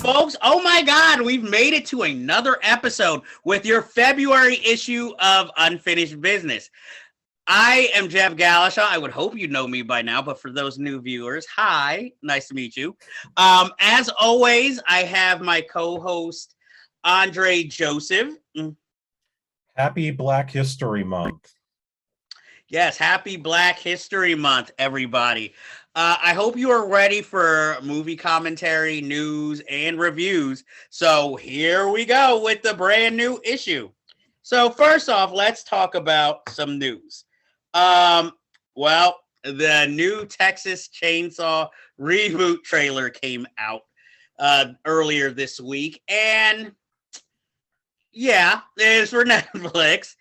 folks. Oh my God, we've made it to another episode with your February issue of Unfinished Business. I am Jeff Galashaw. I would hope you know me by now, but for those new viewers, hi, nice to meet you. As always, I have my co-host, Andre Joseph. Happy Black History Month. Yes, happy Black History Month, everybody. I hope you are ready for movie commentary, news, and reviews. So here we go with the brand new issue. So first off, let's talk about some news. Well, the new Texas Chainsaw Reboot trailer came out earlier this week. And yeah, it's for Netflix.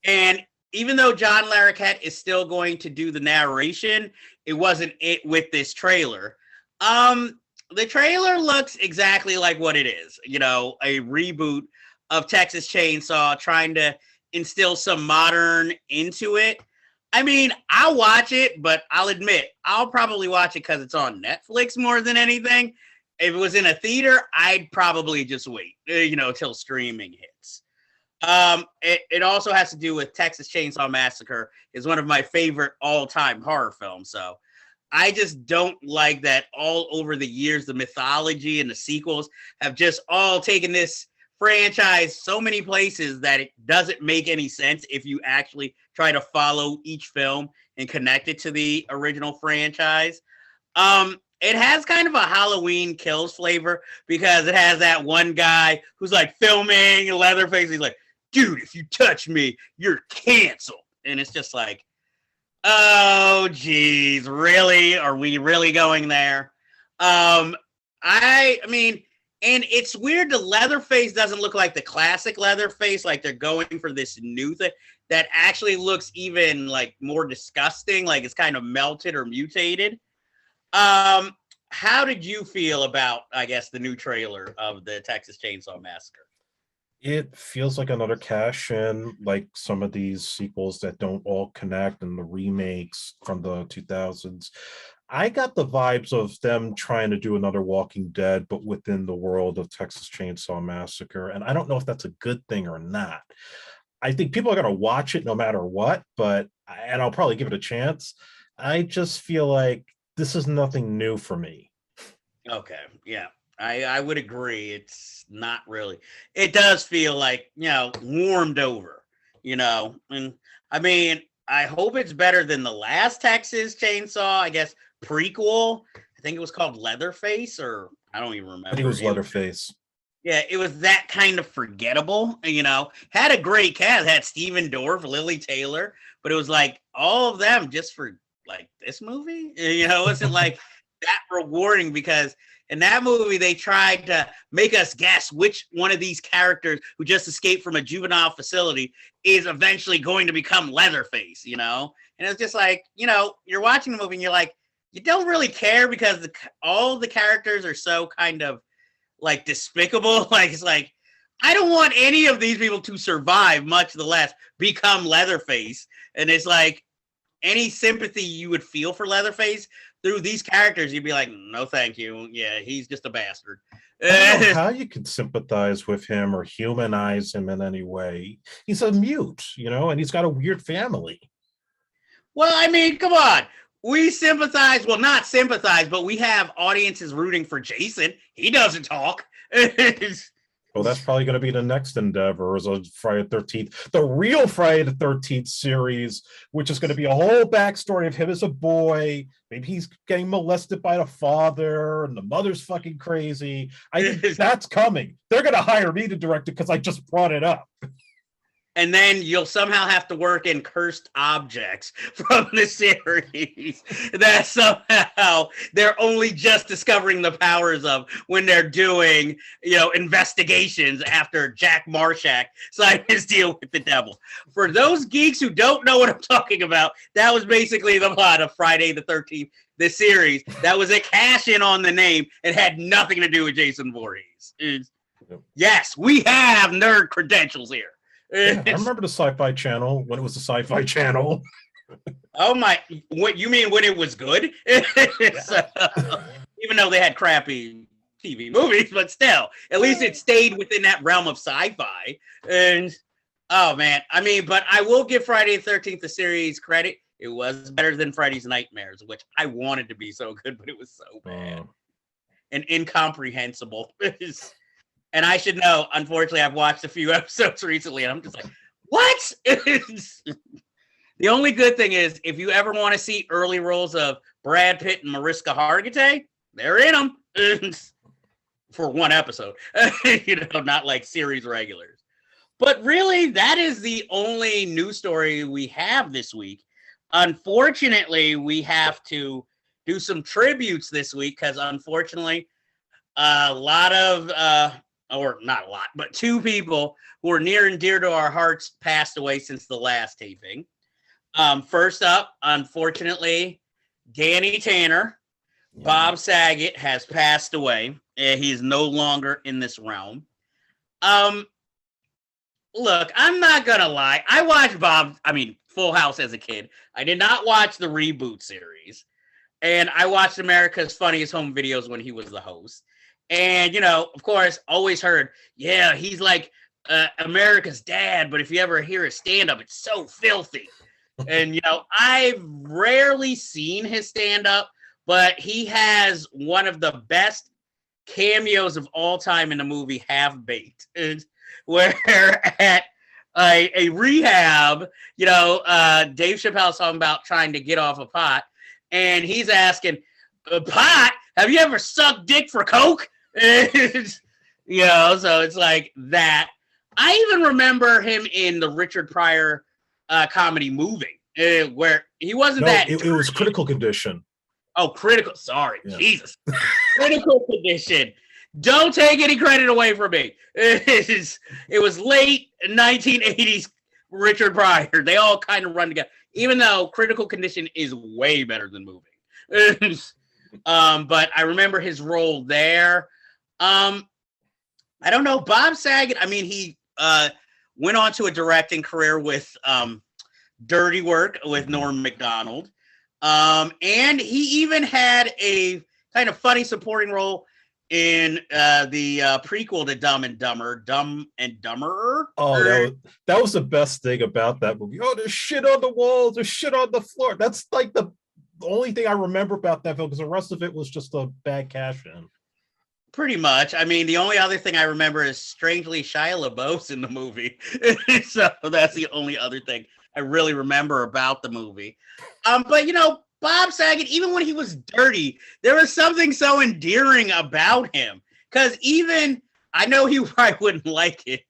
And even though John Larroquette is still going to do the narration, it wasn't it with this trailer. The trailer looks exactly like what it is, you know, a reboot of Texas Chainsaw, trying to instill some modern into it. I mean, I'll watch it, but I'll admit, I'll probably watch it because it's on Netflix more than anything. If it was in a theater, I'd probably just wait, you know, till streaming hits. It also has to do with Texas Chainsaw Massacre. Is one of my favorite all-time horror films. So I just don't like that all over the years, the mythology and the sequels have just all taken this franchise so many places that it doesn't make any sense if you actually try to follow each film and connect it to the original franchise. It has kind of a Halloween Kills flavor because it has that one guy who's like filming Leatherface. He's like, dude, if you touch me, you're canceled. And it's just like, oh, geez, really? Are we really going there? I mean, and it's weird. The Leatherface doesn't look like the classic Leatherface. Like they're going for this new thing that actually looks even like more disgusting. Like it's kind of melted or mutated. How did you feel about, I guess, the new trailer of the Texas Chainsaw Massacre? It feels like another cash in, like some of these sequels that don't all connect and the remakes from the 2000s. I got the vibes of them trying to do another Walking Dead, but within the world of Texas Chainsaw Massacre. And I don't know if that's a good thing or not. I think people are going to watch it no matter what, and I'll probably give it a chance. I just feel like this is nothing new for me. Okay, yeah. I would agree. It's not really. It does feel like, you know, warmed over, you know. And I mean, I hope it's better than the last Texas Chainsaw, I guess, prequel. I think it was called Leatherface, or I don't even remember. I think it was Leatherface. Yeah, it was that kind of forgettable, you know. Had a great cast. Had Stephen Dorff, Lily Taylor, but it was like all of them just for like this movie. You know, it wasn't like that rewarding because in that movie, they tried to make us guess which one of these characters who just escaped from a juvenile facility is eventually going to become Leatherface, you know? And it's just like, you know, you're watching the movie and you're like, you don't really care because all the characters are so kind of like despicable. Like, it's like, I don't want any of these people to survive, much less become Leatherface. And it's like, any sympathy you would feel for Leatherface through these characters, you'd be like, no, thank you. Yeah, he's just a bastard. I don't know how you could sympathize with him or humanize him in any way. He's a mute, you know, and he's got a weird family. Well, I mean, come on. We sympathize. Well, not sympathize, but we have audiences rooting for Jason. He doesn't talk. Well, that's probably going to be the next endeavor, is a Friday the 13th, the real Friday the 13th series, which is going to be a whole backstory of him as a boy. Maybe he's getting molested by the father, and the mother's fucking crazy. I think that's coming. They're going to hire me to direct it because I just brought it up. And then you'll somehow have to work in cursed objects from the series that somehow they're only just discovering the powers of when they're doing, you know, investigations after Jack Marshak signed his deal with the devil. For those geeks who don't know what I'm talking about, that was basically the plot of Friday the 13th, the series. That was a cash-in on the name. It had nothing to do with Jason Voorhees. Yes, we have nerd credentials here. Yeah, I remember the Sci-Fi Channel when it was the Sci-Fi Channel. Oh my! What you mean when it was good? So, even though they had crappy TV movies, but still, at least it stayed within that realm of sci-fi. And oh man, I mean, but I will give Friday the 13th the series credit. It was better than Freddy's Nightmares, which I wanted to be so good, but it was so bad and incomprehensible. And I should know, unfortunately, I've watched a few episodes recently, and I'm just like, what? The only good thing is, if you ever want to see early roles of Brad Pitt and Mariska Hargitay, they're in them for one episode. Not like series regulars. But really, that is the only news story we have this week. Unfortunately, we have to do some tributes this week because, unfortunately, a lot of, or not a lot, but two people who are near and dear to our hearts passed away since the last taping. First up, unfortunately, Danny Tanner, Bob Saget, has passed away. He's no longer in this realm. Look, I'm not gonna lie. I watched Full House as a kid. I did not watch the Reboot series. And I watched America's Funniest Home Videos when he was the host. And, of course, always heard, yeah, he's like America's dad, but if you ever hear his stand-up, it's so filthy. And, I've rarely seen his stand-up, but he has one of the best cameos of all time in the movie Half-Baked, where at a rehab, Dave Chappelle's talking about trying to get off a pot, and he's asking, pot? Have you ever sucked dick for coke? So it's like that. I even remember him in the Richard Pryor comedy Moving, where he wasn't it was Critical Condition. Oh, Sorry, yeah. Jesus. Critical Condition. Don't take any credit away from me. It was late 1980s Richard Pryor. They all kind of run together, even though Critical Condition is way better than Moving. But I remember his role there. I don't know. Bob Saget, he went on to a directing career with Dirty Work with Norm Macdonald. And he even had a kind of funny supporting role in the prequel to Dumb and Dumber, Dumb and Dumberer. Oh, that was the best thing about that movie. Oh, there's shit on the walls, there's shit on the floor. That's like the only thing I remember about that film, because the rest of it was just a bad cash in. Pretty much. The only other thing I remember is strangely Shia LaBeouf's in the movie. So that's the only other thing I really remember about the movie. But Bob Saget, even when he was dirty, there was something so endearing about him. Because I know he probably wouldn't like it,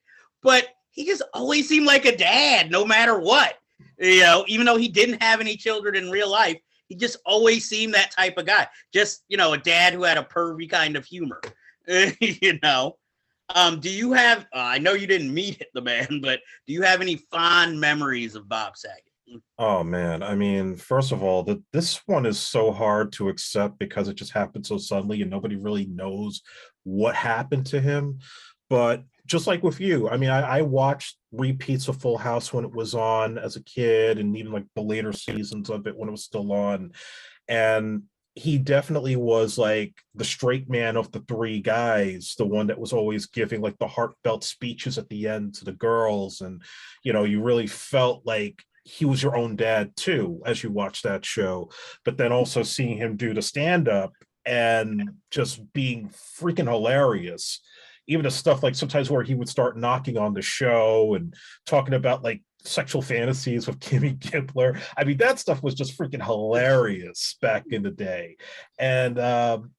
but he just always seemed like a dad, no matter what. Even though he didn't have any children in real life, he just always seemed that type of guy. Just, a dad who had a pervy kind of humor, do you have, I know you didn't meet the man, but do you have any fond memories of Bob Saget? Oh, man. First of all, this one is so hard to accept because it just happened so suddenly and nobody really knows what happened to him. But just like with you, I watched repeats of Full House when it was on as a kid, and even like the later seasons of it when it was still on. And he definitely was like the straight man of the three guys, the one that was always giving like the heartfelt speeches at the end to the girls. And, you really felt like he was your own dad too, as you watch that show. But then also seeing him do the stand-up and just being freaking hilarious. Even the stuff like sometimes where he would start knocking on the show and talking about like sexual fantasies with Kimmy Gibbler. That stuff was just freaking hilarious back in the day. And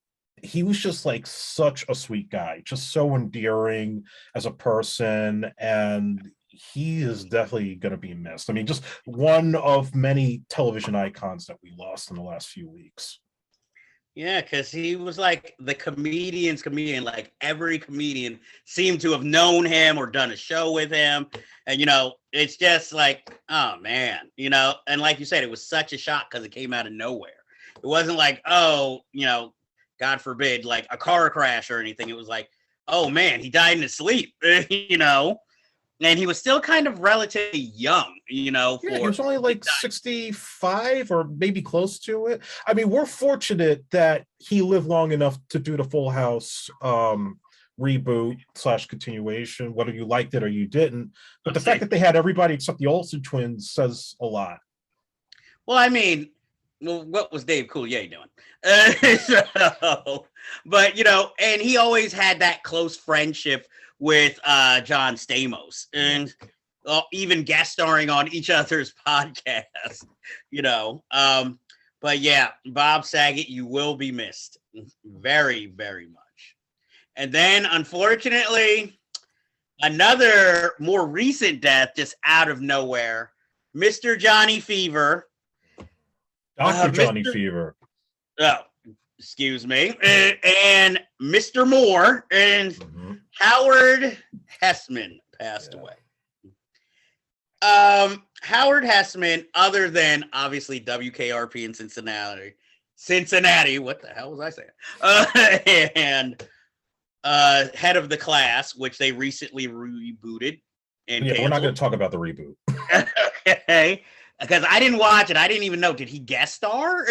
he was just like such a sweet guy, just so endearing as a person. And he is definitely going to be missed. Just one of many television icons that we lost in the last few weeks. Yeah, because he was like the comedian's comedian. Like every comedian seemed to have known him or done a show with him. And, it's just like, oh, man, and like you said, it was such a shock because it came out of nowhere. It wasn't like, oh, God forbid, like a car crash or anything. It was like, oh, man, he died in his sleep, And he was still kind of relatively young, you know, Yeah, he for was only like 65 or maybe close to it. I mean, we're fortunate that he lived long enough to do the Full House reboot slash continuation, whether you liked it or you didn't. But the fact that they had everybody except the Olsen twins says a lot. Well, I mean, well, what was Dave Coulier doing? But you know, and he always had that close friendship with John Stamos, and even guest starring on each other's podcasts. You know, but yeah, Bob Saget, you will be missed very, very much. And then, unfortunately, another more recent death just out of nowhere, Mr. Johnny Fever. Dr. Johnny Fever. Oh, excuse me. And Mr. Moore and Howard Hessman passed away. Howard Hessman, other than obviously WKRP in Cincinnati, what the hell was I saying? And Head of the Class, which they recently rebooted. And we're not going to talk about the reboot. Okay. Because I didn't watch it. I didn't even know. Did he guest star?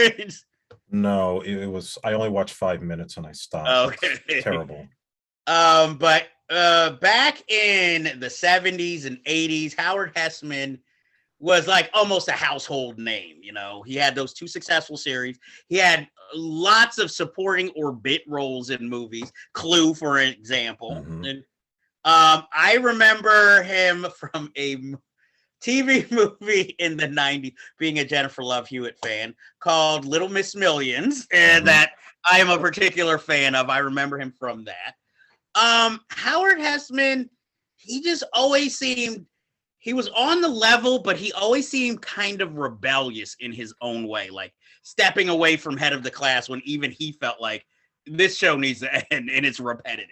No, it was. I only watched 5 minutes and I stopped. Okay. It's terrible. But back in the 70s and 80s, Howard Hessman was like almost a household name. You know, he had those 2 successful series. He had lots of supporting or bit roles in movies. Clue, for example. And I remember him from a TV movie in the 90s, being a Jennifer Love Hewitt fan, called Little Miss Millions, and that I am a particular fan of. I remember him from that. Howard Hessman, he just always seemed, he was on the level, but he always seemed kind of rebellious in his own way, like stepping away from Head of the Class when even he felt like this show needs to end and it's repetitive.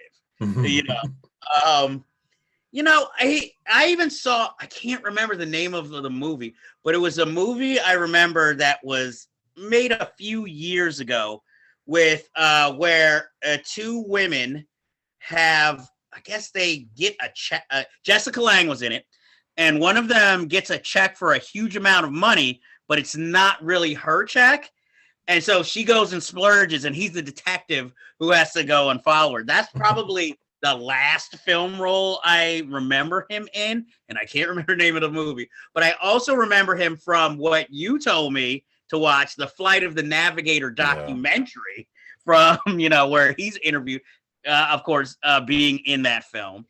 You know, I even saw, I can't remember the name of the movie, but it was a movie I remember that was made a few years ago with where 2 women have, I guess they get a check. Jessica Lange was in it, and one of them gets a check for a huge amount of money, but it's not really her check. And so she goes and splurges, and he's the detective who has to go and follow her. That's probably the last film role I remember him in, and I can't remember the name of the movie, but I also remember him from what you told me to watch, the Flight of the Navigator documentary from, you know, where he's interviewed, of course, being in that film.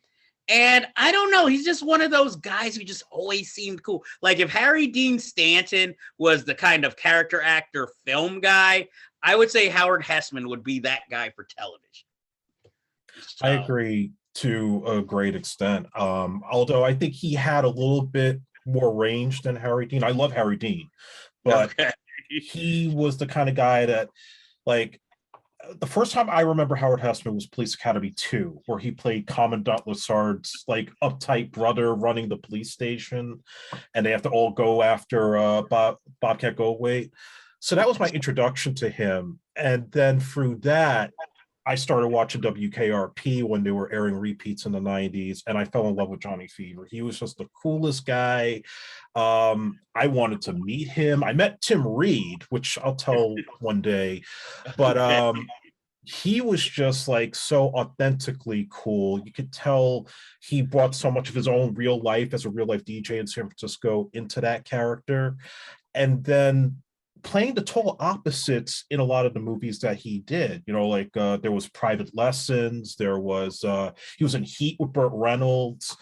And I don't know, he's just one of those guys who just always seemed cool. Like if Harry Dean Stanton was the kind of character actor film guy, I would say Howard Hessman would be that guy for television. So. I agree to a great extent. Although I think he had a little bit more range than Harry Dean. I love Harry Dean, but he was the kind of guy that, like, the first time I remember Howard Hessman was Police Academy 2, where he played Commandant Lassard's like uptight brother running the police station, and they have to all go after Bobcat Goldthwait. So that was my introduction to him, and then through that, I started watching WKRP when they were airing repeats in the 90s, and I fell in love with Johnny Fever. He was just the coolest guy. I wanted to meet him. I met Tim Reed, which I'll tell one day, but he was just like so authentically cool. You could tell he brought so much of his own real life as a real life DJ in San Francisco into that character. And then playing the total opposites in a lot of the movies that he did, you know, like there was Private Lessons, there was he was in Heat with Burt Reynolds.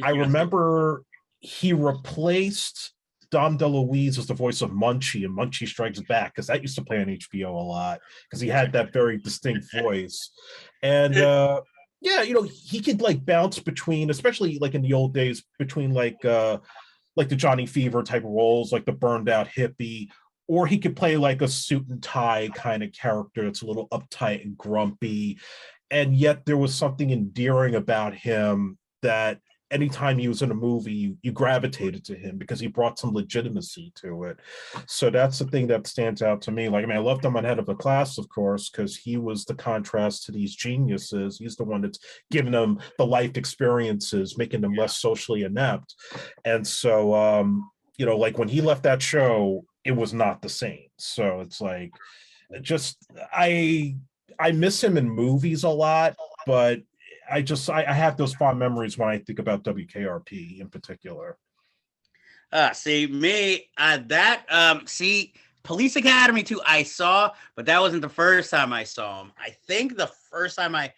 I remember he replaced Dom DeLuise as the voice of Munchie in Munchie Strikes Back, because that used to play on HBO a lot because he had that very distinct voice. And yeah, you know, he could like bounce between, especially like in the old days, between like the Johnny Fever type of roles, like the burned out hippie, or he could play like a suit and tie kind of character that's a little uptight and grumpy. And yet there was something endearing about him that anytime he was in a movie, you gravitated to him because he brought some legitimacy to it. So that's the thing that stands out to me. Like, I mean, I loved him on Head of the Class, of course, because he was the contrast to these geniuses. He's the one that's giving them the life experiences, making them less socially inept. And so, like when he left that show, it was not the same. So it's like, just I miss him in movies a lot, but I have those fond memories when I think about WKRP in particular. See me that see Police Academy 2 I saw, but that wasn't the first time I saw him. I think the first time I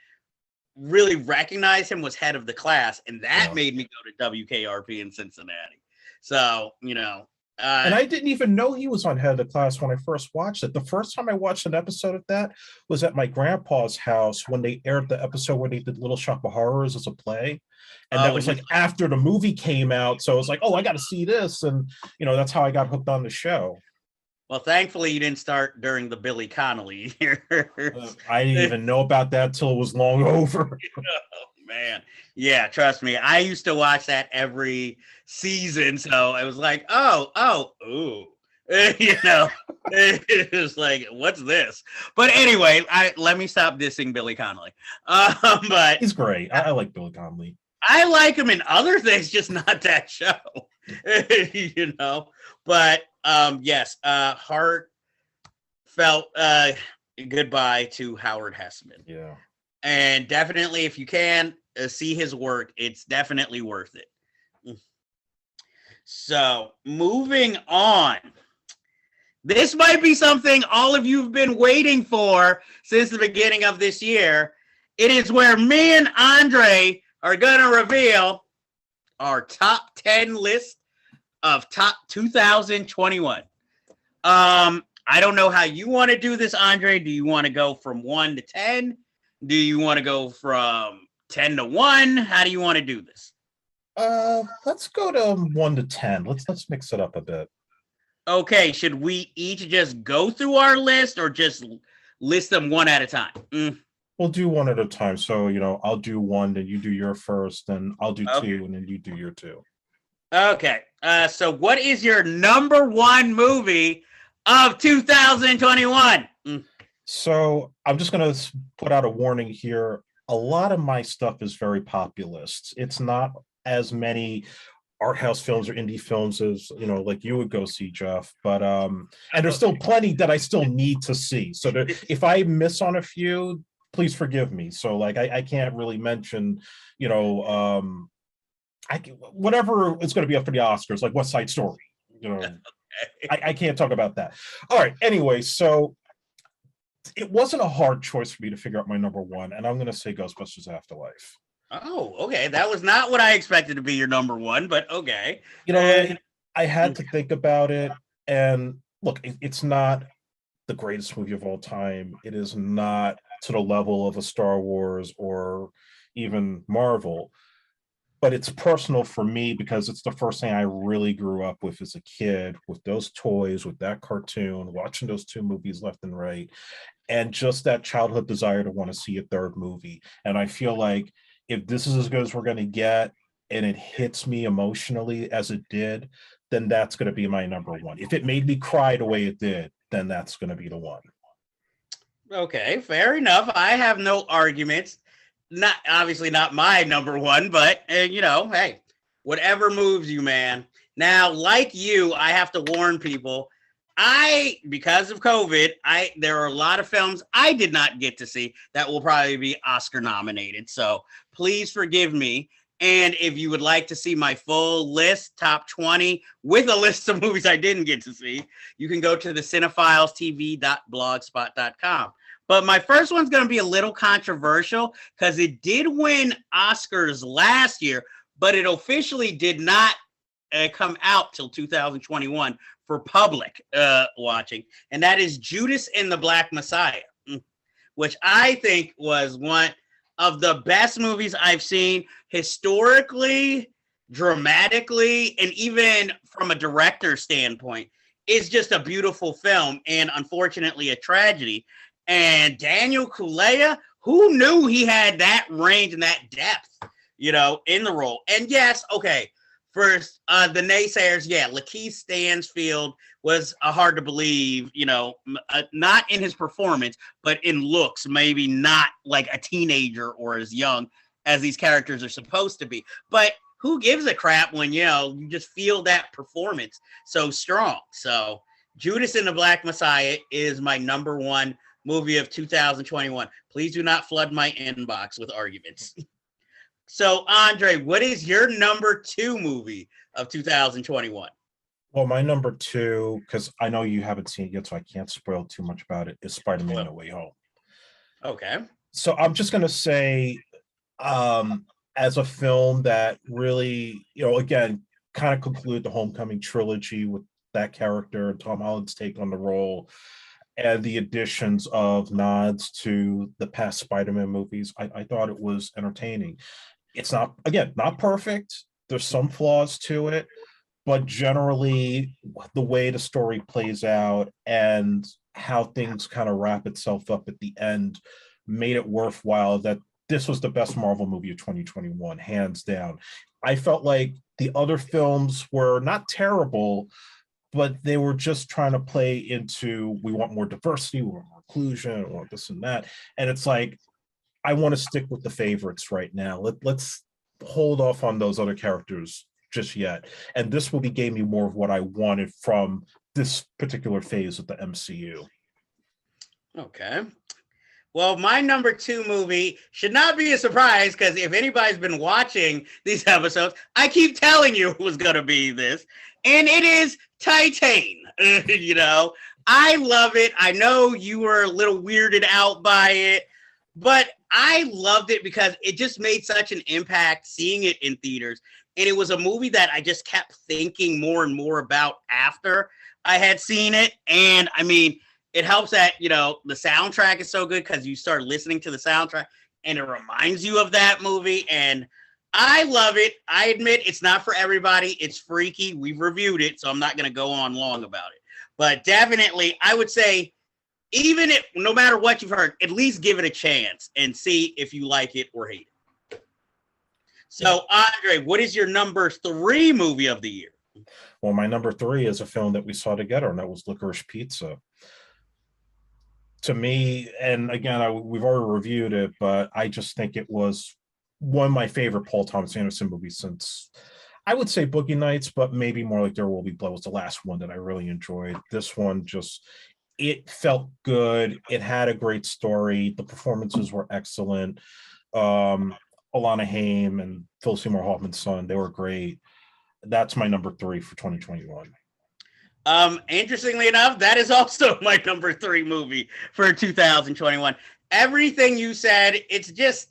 really recognized him was Head of the Class, and that made me go to WKRP in Cincinnati. So, and I didn't even know he was on Head of the Class when I first watched it. The first time I watched an episode of that was at my grandpa's house when they aired the episode where they did Little Shop of Horrors as a play. And that was like after the movie came out. So I was like, oh, I got to see this. And, that's how I got hooked on the show. Well, thankfully, you didn't start during the Billy Connolly years. I didn't even know about that till it was long over. Oh, man. Yeah, trust me. I used to watch that every season. So I was like, ooh. It was like, what's this? But anyway, let me stop dissing Billy Connolly. But he's great. I like Billy Connolly. I like him in other things, just not that show. But yes, heartfelt goodbye to Howard Hessman. Yeah. And definitely, if you can see his work, it's definitely worth it. So, moving on. This might be something all of you have been waiting for since the beginning of this year. It is where me and Andre are going to reveal our top 10 list of top 2021. I don't know how you want to do this, Andre. Do you want to go from 1 to 10? Do you want to go from 10 to 1? How do you want to do this? Let's go to 1 to 10. Let's mix it up a bit. Okay, should we each just go through our list or just list them one at a time? We'll do one at a time. So, I'll do one, then you do your first, then I'll do two, and then you do your two. Okay. So what is your number one movie of 2021? So I'm just going to put out a warning here. A lot of my stuff is very populist. It's not as many art house films or indie films as like you would go see, Jeff, but and there's still plenty that I still need to see. So if I miss on a few, please forgive me. So like I can't really mention whatever is going to be up for the Oscars, like West Side Story. Okay. I can't talk about that. All right. Anyway, so it wasn't a hard choice for me to figure out my number one, and I'm going to say Ghostbusters Afterlife. Oh, okay. That was not what I expected to be your number one, but okay. I had to think about it, and look, it's not the greatest movie of all time. It is not to the level of a Star Wars or even Marvel, but it's personal for me because it's the first thing I really grew up with as a kid, with those toys, with that cartoon, watching those two movies left and right, and just that childhood desire to want to see a third movie. And I feel like if this is as good as we're going to get and it hits me emotionally as it did, then that's going to be my number one. If it made me cry the way it did, then that's going to be the one. Okay, fair enough. I have no arguments. Not obviously not my number one, but hey, whatever moves you, man. Now, like you, I have to warn people. Because of COVID, there are a lot of films I did not get to see that will probably be Oscar nominated. So please forgive me. And if you would like to see my full list, top 20, with a list of movies I didn't get to see, you can go to the cinephilestv.blogspot.com. But my first one's going to be a little controversial because it did win Oscars last year, but it officially did not come out till 2021 for public watching. And that is Judas and the Black Messiah, which I think was one of the best movies I've seen historically, dramatically, and even from a director standpoint. It's just a beautiful film and unfortunately a tragedy. And Daniel Kaluuya, who knew he had that range and that depth, in the role? And yes, okay, first, the Naysayers, Lakeith Stanfield was hard to believe, not in his performance, but in looks, maybe not like a teenager or as young as these characters are supposed to be. But who gives a crap when, you just feel that performance so strong. So Judas and the Black Messiah is my number one movie of 2021. Please do not flood my inbox with arguments. So, Andre, what is your number two movie of 2021? Well, my number two, because I know you haven't seen it yet, so I can't spoil too much about it, is Spiderman Way Home. Okay. So I'm just going to say, as a film that really, again, kind of conclude the Homecoming trilogy with that character and Tom Holland's take on the role and the additions of nods to the past Spider-Man movies, I thought it was entertaining. It's not, again, not perfect. There's some flaws to it, but generally the way the story plays out and how things kind of wrap itself up at the end made it worthwhile that this was the best Marvel movie of 2021, hands down. I felt like the other films were not terrible, but they were just trying to play into, we want more diversity, we want more inclusion, we want this and that. And it's like, I want to stick with the favorites right now. Let's hold off on those other characters just yet. And this movie gave me more of what I wanted from this particular phase of the MCU. Okay. Well, my number two movie should not be a surprise because if anybody's been watching these episodes, I keep telling you it was going to be this. And it is Titan. I love it. I know you were a little weirded out by it, but I loved it because it just made such an impact seeing it in theaters. And it was a movie that I just kept thinking more and more about after I had seen it. And I mean, it helps that, the soundtrack is so good because you start listening to the soundtrack and it reminds you of that movie. And I love it. I admit it's not for everybody. It's freaky. We've reviewed it, so I'm not going to go on long about it. But definitely, I would say, even if, no matter what you've heard, at least give it a chance and see if you like it or hate it. So, Andre, what is your number three movie of the year? Well, my number three is a film that we saw together, and that was Licorice Pizza. To me, and again, we've already reviewed it, but I just think it was one of my favorite Paul Thomas Anderson movies since, I would say, Boogie Nights, but maybe more like There Will Be Blood was the last one that I really enjoyed. This one it felt good. It had a great story. The performances were excellent. Alana Haim and Phil Seymour Hoffman's son, they were great. That's my number three for 2021. Interestingly enough, that is also my number three movie for 2021. Everything you said, it's just,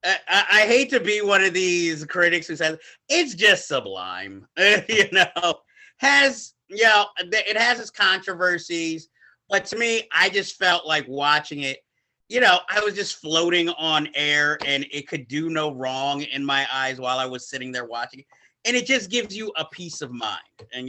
I hate to be one of these critics who says it's just sublime. It has its controversies, but to me, I just felt like watching it. I was just floating on air, and it could do no wrong in my eyes while I was sitting there watching it. And it just gives you a peace of mind. And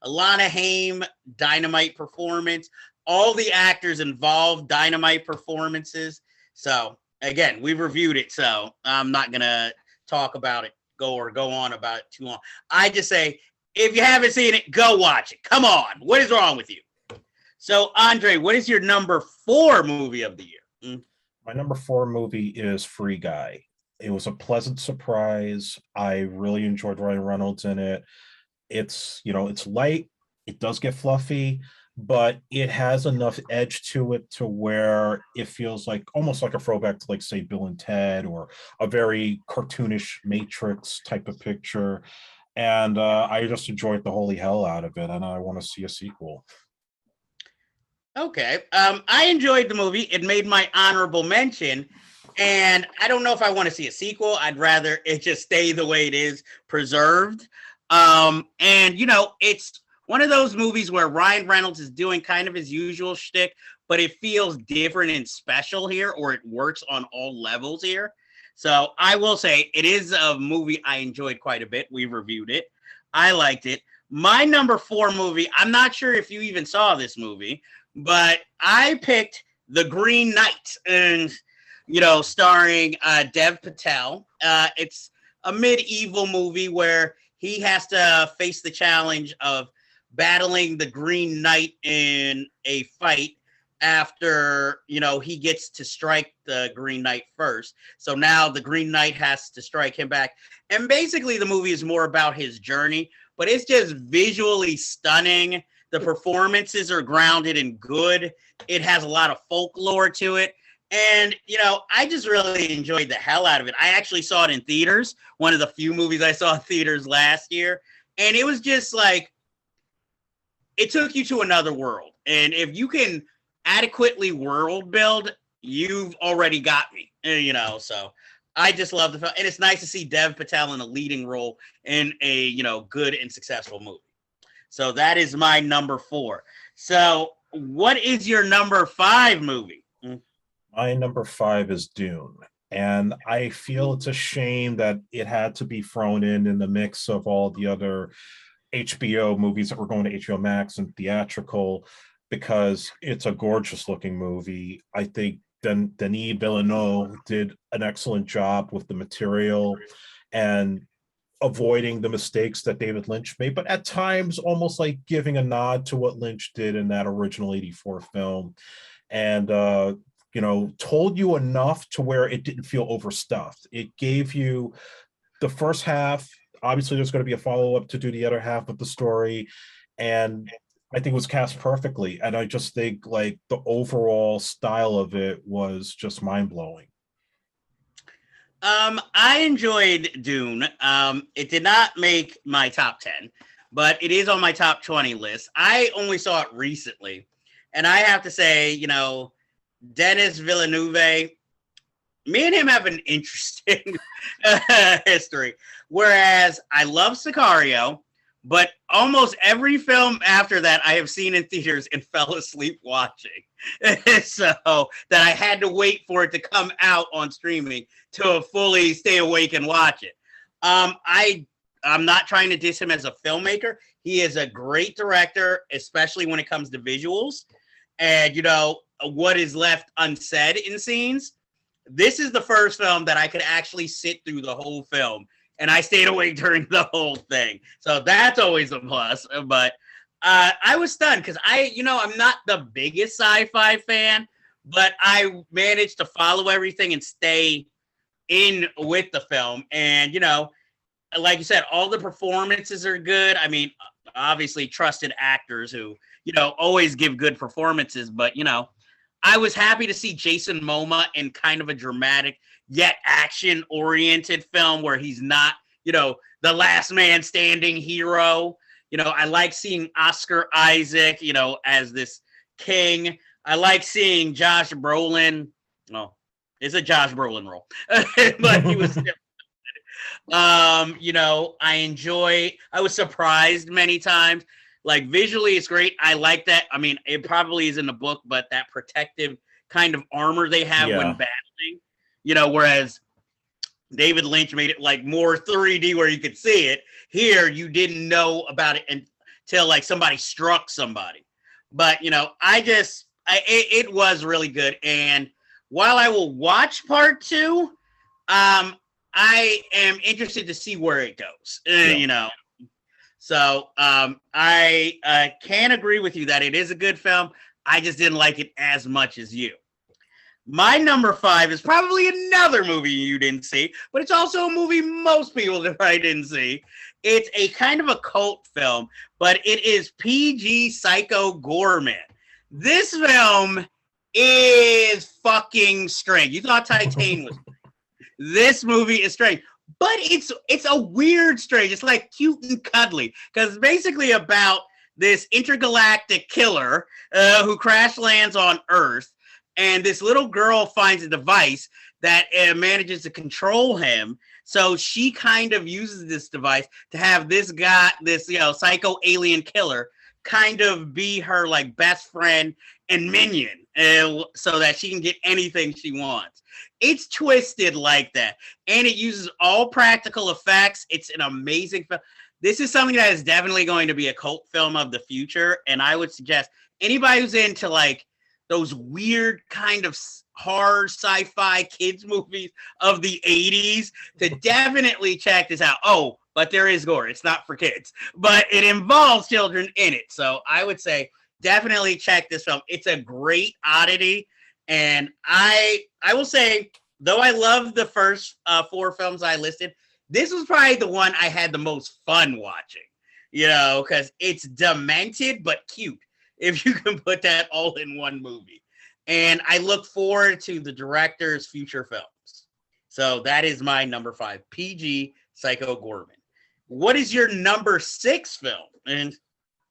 Alana Haim, dynamite performance. All the actors involved, dynamite performances. So again, we've reviewed it, so I'm not gonna talk about it, go on about it too long. I just say, if you haven't seen it, go watch it. Come on, what is wrong with you? So, Andre, what is your number four movie of the year? My number four movie is Free Guy. It was a pleasant surprise. I really enjoyed Ryan Reynolds in it. It's light. It does get fluffy, but it has enough edge to it to where it feels like almost like a throwback to, like, say, Bill and Ted, or a very cartoonish Matrix type of picture. And I just enjoyed the holy hell out of it, and I want to see a sequel. Okay. I enjoyed the movie. It made my honorable mention. And I don't know if I want to see a sequel. I'd rather it just stay the way it is, preserved. And, it's one of those movies where Ryan Reynolds is doing kind of his usual shtick, but it feels different and special here, or it works on all levels here. So I will say it is a movie I enjoyed quite a bit. We reviewed it. I liked it. My number four movie, I'm not sure if you even saw this movie, but I picked The Green Knight, and starring Dev Patel. It's a medieval movie where he has to face the challenge of battling the Green Knight in a fight after, he gets to strike the Green Knight first. So now the Green Knight has to strike him back. And basically the movie is more about his journey, but it's just visually stunning. The performances are grounded and good. It has a lot of folklore to it. And, I just really enjoyed the hell out of it. I actually saw it in theaters, one of the few movies I saw in theaters last year. And it was just like, it took you to another world. And if you can adequately world build, you've already got me, so I just love the film. And it's nice to see Dev Patel in a leading role in a, good and successful movie. So that is my number 4. So what is your number 5 movie? My number 5 is Dune. And I feel it's a shame that it had to be thrown in the mix of all the other HBO movies that were going to HBO Max and theatrical, because it's a gorgeous looking movie. I think Denis Villeneuve did an excellent job with the material and avoiding the mistakes that David Lynch made, but at times almost like giving a nod to what Lynch did in that original 84 film. And told you enough to where it didn't feel overstuffed. It gave you the first half. Obviously, there's going to be a follow-up to do the other half of the story. And I think it was cast perfectly. And I just think like the overall style of it was just mind-blowing. I enjoyed Dune. It did not make my top 10, but it is on my top 20 list. I only saw it recently. And I have to say, Denis Villeneuve, me and him have an interesting history. Whereas I love Sicario, but almost every film after that I have seen in theaters and fell asleep watching. So that I had to wait for it to come out on streaming to fully stay awake and watch it. I'm not trying to diss him as a filmmaker. He is a great director, especially when it comes to visuals. And, what is left unsaid in scenes. This is the first film that I could actually sit through the whole film, and I stayed awake during the whole thing. So that's always a plus. But I was stunned because I'm not the biggest sci-fi fan, but I managed to follow everything and stay in with the film. And, like you said, all the performances are good. I mean, obviously trusted actors who, always give good performances, but, I was happy to see Jason Momoa in kind of a dramatic yet action-oriented film where he's not, the last man standing hero. I like seeing Oscar Isaac, as this king. I like seeing Josh Brolin. Well, it's a Josh Brolin role, but he was still. I was surprised many times. Like visually, it's great. I like that. I mean, it probably is in the book, but that protective kind of armor they have when battling, whereas David Lynch made it like more 3D where you could see it. Here, you didn't know about it until like somebody struck somebody. But, it was really good. And while I will watch part 2, I am interested to see where it goes, So I can agree with you that it is a good film. I just didn't like it as much as you. My number 5 is probably another movie you didn't see, but it's also a movie most people probably didn't see. It's a kind of a cult film, but it is PG Psycho Goreman. This film is fucking strange. You thought Titan was strange. This movie is strange. But it's a weird strange. It's like cute and cuddly because it's basically about this intergalactic killer who crash lands on Earth, and this little girl finds a device that manages to control him. So she kind of uses this device to have this guy, this psycho alien killer, kind of be her like best friend and minion, so that she can get anything she wants. It's twisted like that, and it uses all practical effects. It's an amazing film. This is something that is definitely going to be a cult film of the future, and I would suggest anybody who's into like those weird kind of horror sci-fi kids movies of the 80s to definitely check this out. Oh, but there is gore. It's not for kids, but it involves children in it. So I would say definitely check this film. It's a great oddity, and I will say, though I love the first four films I listed, this was probably the one I had the most fun watching. You know, because it's demented but cute, if you can put that all in one movie. And I look forward to the director's future films. So that is my number 5, PG Psycho Gorman. What is your number 6 film? And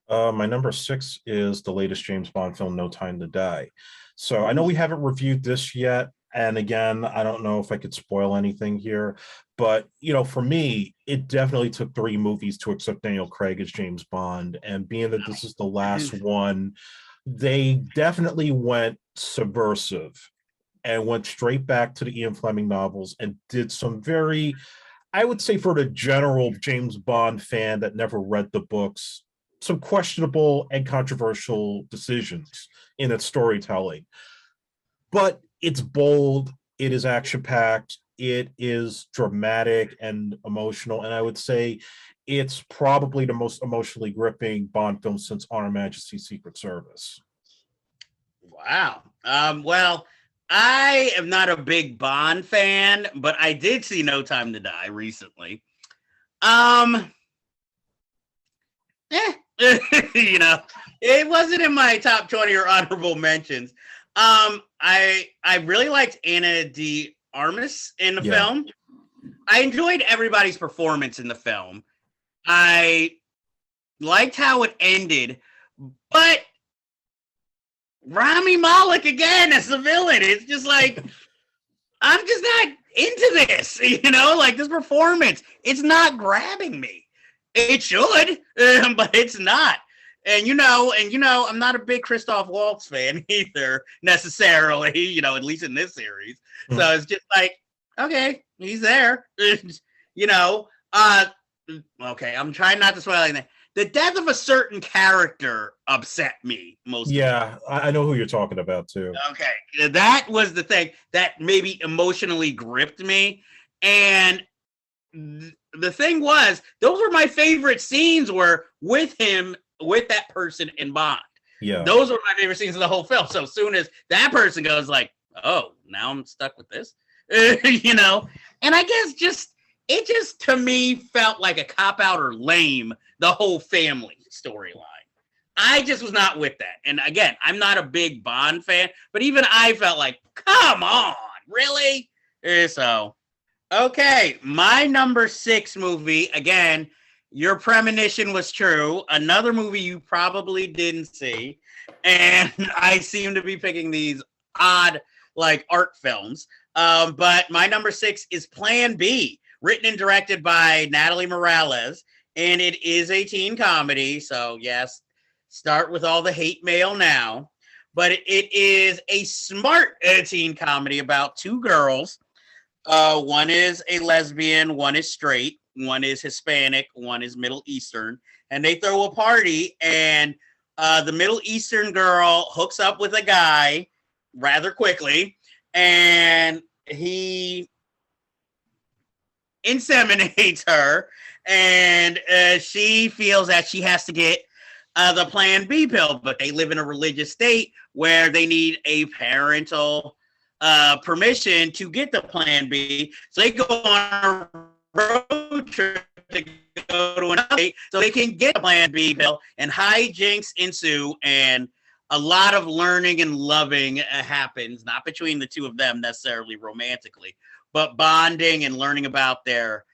My number 6 is the latest James Bond film, No Time to Die. So I know we haven't reviewed this yet. And again, I don't know if I could spoil anything here, but for me, it definitely took 3 movies to accept Daniel Craig as James Bond. And being that this is the last one, they definitely went subversive and went straight back to the Ian Fleming novels and did some very, I would say, for the general James Bond fan that never read the books, some questionable and controversial decisions in its storytelling. But it's bold, it is action-packed, it is dramatic and emotional, and I would say it's probably the most emotionally gripping Bond film since On Her Majesty's Secret Service. wow. Well, I am not a big Bond fan, but I did see No Time to Die recently. It wasn't in my top 20 or honorable mentions. I really liked Anna de Armas in the film. I enjoyed everybody's performance in the film. I liked how it ended, but Rami Malek again as the villain. It's just like, I'm just not into this, like this performance. It's not grabbing me. It should, but it's not. And I'm not a big Christoph Waltz fan either, necessarily, at least in this series. Mm-hmm. So it's just like, okay, he's there. Okay, I'm trying not to spoil anything. The death of a certain character upset me most. Yeah, I know who you're talking about too. Okay, that was the thing that maybe emotionally gripped me. And the thing was, those were my favorite scenes were with him, with that person in Bond. Yeah. Those were my favorite scenes of the whole film. So as soon as that person goes like, oh, now I'm stuck with this, and I guess it just to me felt like a cop-out or lame, the whole family storyline. I just was not with that. And again, I'm not a big Bond fan, but even I felt like, come on, really? So, okay, my number 6 movie, again, your premonition was true. Another movie you probably didn't see. And I seem to be picking these odd, like, art films. But my number 6 is Plan B, written and directed by Natalie Morales. And it is a teen comedy. So, yes, start with all the hate mail now. But it is a smart teen comedy about 2 girls. One is a lesbian, one is straight. One is Hispanic, one is Middle Eastern, and they throw a party, and the Middle Eastern girl hooks up with a guy rather quickly, and he inseminates her, and she feels that she has to get the Plan B pill, but they live in a religious state where they need a parental permission to get the Plan B, so they go on a road trip to go to another state so they can get a Plan B pill, and hijinks ensue, and a lot of learning and loving happens, not between the two of them necessarily romantically, but bonding and learning about their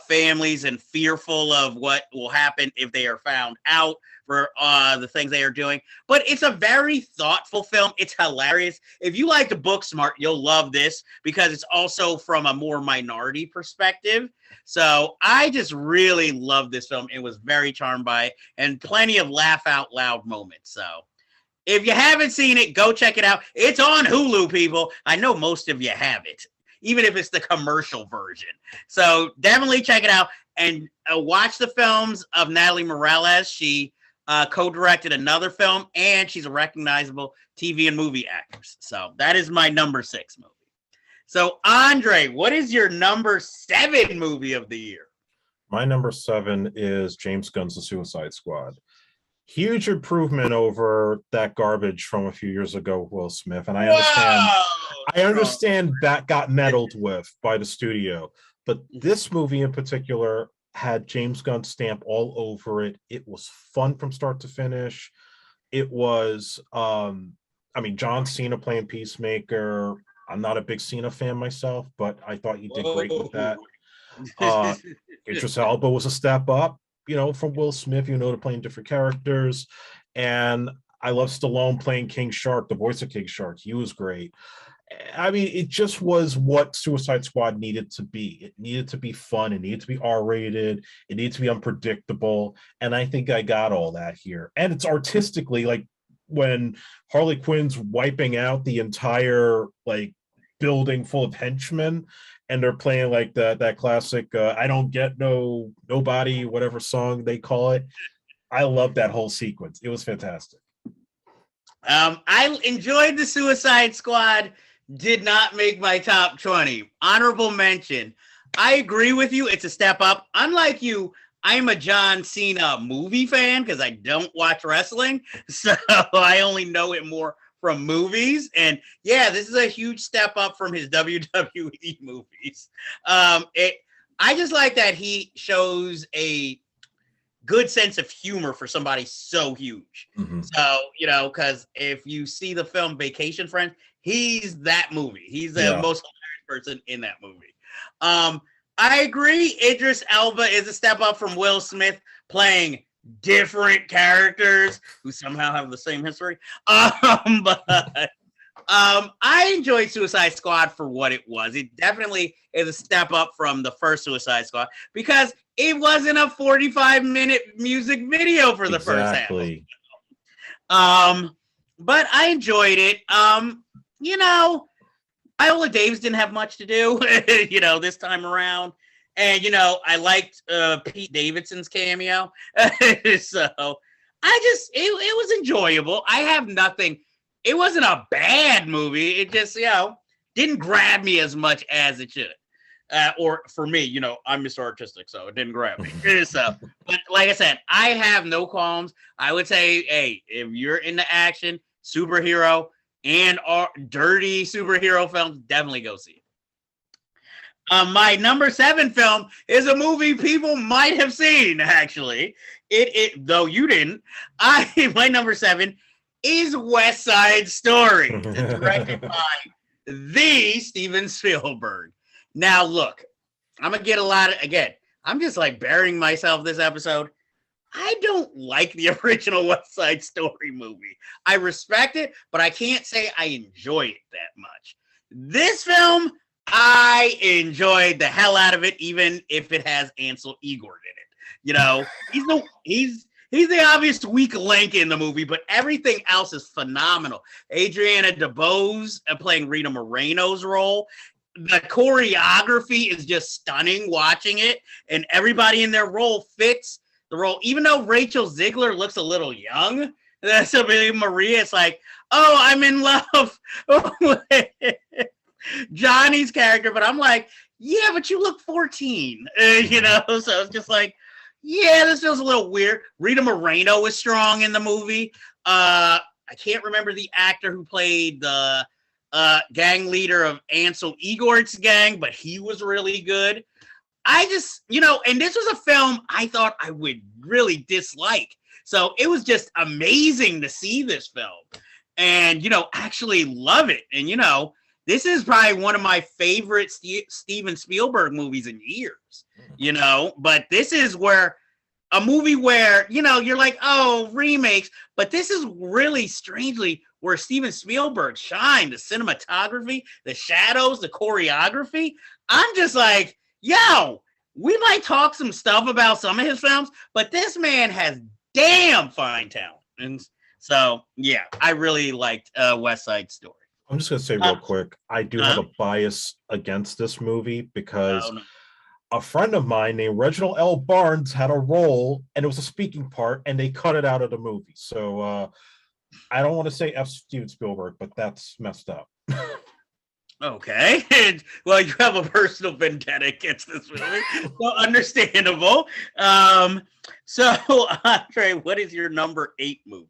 families and fearful of what will happen if they are found out for the things they are doing. But it's a very thoughtful film. It's hilarious. If you like the book Smart, you'll love this because it's also from a more minority perspective. So I just really love this film. It was very charmed by it and plenty of laugh out loud moments. So if you haven't seen it, go check it out. It's on Hulu, people. I know most of you have it, even if it's the commercial version. So definitely check it out and watch the films of Natalie Morales. She co-directed another film, and she's a recognizable TV and movie actress. So that is my number 6 movie. So Andre, what is your number 7 movie of the year? My number 7 is James Gunn's The Suicide Squad. Huge improvement over that garbage from a few years ago, Will Smith. And Whoa! I understand that got meddled with by the studio, but this movie in particular had James Gunn's stamp all over it. It was fun from start to finish. It was, I mean, John Cena playing Peacemaker. I'm not a big Cena fan myself, but I thought he did great with that. Uh, Idris Elba was a step up, from Will Smith, to playing different characters. And I love Stallone playing King Shark, the voice of King Shark. He was great. I mean, it just was what Suicide Squad needed to be. It needed to be fun. It needed to be R-rated. It needed to be unpredictable. And I think I got all that here. And it's artistically, like, when Harley Quinn's wiping out the entire, like, building full of henchmen, and they're playing like that classic I don't get nobody, whatever song they call it. I love that whole sequence. It was fantastic. I enjoyed the Suicide Squad. Did not make my top 20. Honorable mention. I agree with you. It's a step up. Unlike you, I'm a John Cena movie fan because I don't watch wrestling. So I only know it more from movies. And yeah, this is a huge step up from his WWE movies. I just like that he shows a good sense of humor for somebody so huge. Mm-hmm. So, because if you see the film Vacation Friends, he's that movie. He's the most hilarious person in that movie. I agree. Idris Elba is a step up from Will Smith playing different characters who somehow have the same history. But I enjoyed Suicide Squad for what it was. It definitely is a step up from the first Suicide Squad because it wasn't a 45-minute music video for the first half. But I enjoyed it. Viola Davis didn't have much to do, this time around. And, I liked Pete Davidson's cameo. So it was enjoyable. I have nothing. It wasn't a bad movie. It just, didn't grab me as much as it should. Or for me, I'm Mr. Artistic, so it didn't grab me. So, but like I said, I have no qualms. I would say, hey, if you're into action, superhero, and dirty superhero films, definitely go see it. My number 7 film is a movie people might have seen, actually. It though you didn't. My number 7 is West Side Story, directed by the Steven Spielberg. Now, look, I'm going to get I'm just like burying myself this episode. I don't like the original West Side Story movie. I respect it, but I can't say I enjoy it that much. This film, I enjoyed the hell out of it, even if it has Ansel Elgort in it. He's the obvious weak link in the movie, but everything else is phenomenal. Adriana DeBose playing Rita Moreno's role. The choreography is just stunning watching it, and everybody in their role fits the role. Even though Rachel Ziegler looks a little young, that's Maria. It's like, oh, I'm in love with Johnny's character, but I'm like, yeah, but you look 14, so it's just like, yeah, this feels a little weird. Rita Moreno was strong in the movie. I can't remember the actor who played the gang leader of Ansel Elgort's gang, but he was really good. I just, and this was a film I thought I would really dislike. So it was just amazing to see this film and, actually love it. And, this is probably one of my favorite Steven Spielberg movies in years, but this is where a movie where, you're like, oh, remakes, but this is really strangely where Steven Spielberg shined. The cinematography, the shadows, the choreography. I'm just like, yo, we might talk some stuff about some of his films, but this man has damn fine talent. And so, yeah, I really liked West Side Story. I'm just going to say real quick, I do have a bias against this movie because a friend of mine named Reginald L. Barnes had a role, and it was a speaking part, and they cut it out of the movie. So I don't want to say F. Steven Spielberg, but that's messed up. Okay. Well, you have a personal vendetta against this movie, so understandable. So Andre, what is your number 8 movie